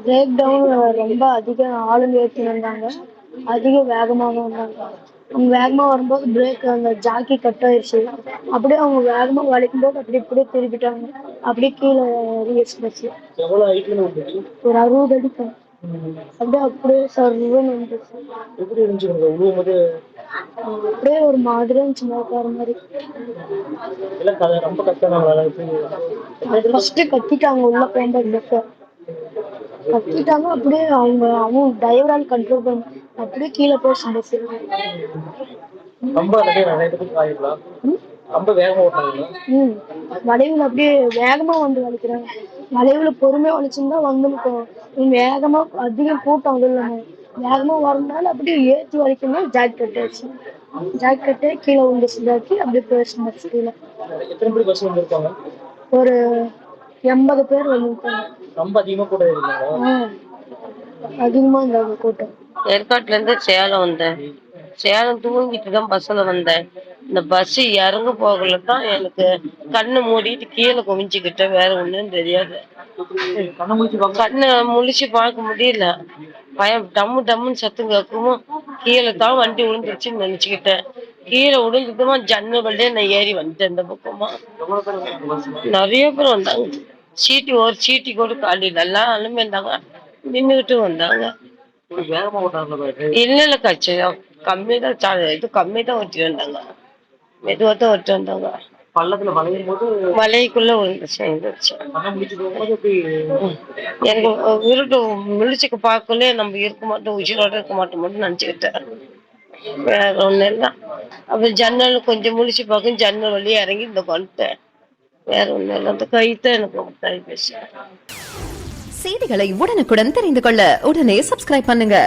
Break down ரொம்ப அதிக ஆளுங்க ஏற்றி வந்தாங்க, அதிக வேகமாக வந்தாங்க. அவங்க வேகமாக வரும்போது பிரேக் அந்த ஜாக்கி கட் ஆயிடுச்சு. அப்படியே அவங்க வேகமாக வலிக்கும் போது அப்படி இப்படியே திருப்பிட்டாங்க. அப்படியே கீழே எக்ஸ்பிரஸ் ஒரு 60 அடிக்கும். அப்படியே சர்வன்னு வந்துருச்சு. அப்படியே ஒரு மாதிரியா இருந்துச்சு மோக்கார மாதிரி. ஃபர்ஸ்ட் கத்திட்டாங்க உள்ள போகும்போது கத்திட்டாங்க. அப்படியே அவங்க டிரைவரால் கண்ட்ரோல் பண்ண அப்படியே கீழே போச்சு பஸ். வளைவுல அப்படியே வேகமா வந்து வலிக்கிறாங்க. வளைவுல பொறுமையா வலிச்சுருந்தா வந்து வேகமா அதிகம் கூட்டம் இல்லாம வேகமா வரதுனால அப்படியே ஏற்றி வலிக்கணும். ஜாக் கட்டாச்சு. ஜாக் கட்டே கீழே விழுந்துச்சு. அப்படியே போயிடுச்சு கீழே. ஒரு 80 பேர் வந்துருக்காங்க. ரொம்ப அதிகமா கூட அதிகமா இருந்தாங்க கூட்டம். ஏற்காட்டுல இருந்து சேலம் வந்தேன். சேலம் தூங்கிட்டு தான் பஸ்ல வந்தேன். இந்த பஸ் இறங்க போகலதான் எனக்கு கண்ணு மூடிட்டு கீழே குமிஞ்சுக்கிட்டேன். வேற ஒண்ணும் தெரியாது. கண்ணு முழிச்சு பார்க்க முடியல. பயம் டம்மு டம்முன்னு சத்தம் கேட்கவும் கீழே தான் வண்டி விழுந்துருச்சுன்னு நினைச்சுக்கிட்டேன். கீழே விழுந்துட்டுமா ஜன்னல் வழியே நான் ஏறி வந்துட்டேன். இந்த பக்கமா நிறைய பேர் வந்தாங்க. ஒரு சீட்டி கூட காலி நல்லா அலுமே இருந்தாங்க. நின்றுகிட்டு வந்தாங்க. இல்ல கட்சி கம்மிதான் இது கம்மிதான் ஓட்டிட்டு வந்தாங்க. மெதுவா தான் ஓட்டிட்டு வந்தாங்க. வலைக்குள்ள விழுந்துச்சு. எனக்கு விருட்டு முழிச்சுக்கு பார்க்கல நம்ம இருக்க மாட்டோம், உயிரோட இருக்க மாட்டோம்னு நினைச்சுக்கிட்டேன். வேற ஒண்ணு இல்லை. அப்புறம் ஜன்னல் கொஞ்சம் முழிச்சு பார்க்க ஜன்னல் வழியே இறங்கி இந்த வந்துட்டேன். வேற ஒண்ணு இல்லை. அந்த கைத்தான் எனக்கு கை பேச. செய்திகளை உடனுக்குடன் தெரிந்து கொள்ள உடனே சப்ஸ்கிரைப் பண்ணுங்க.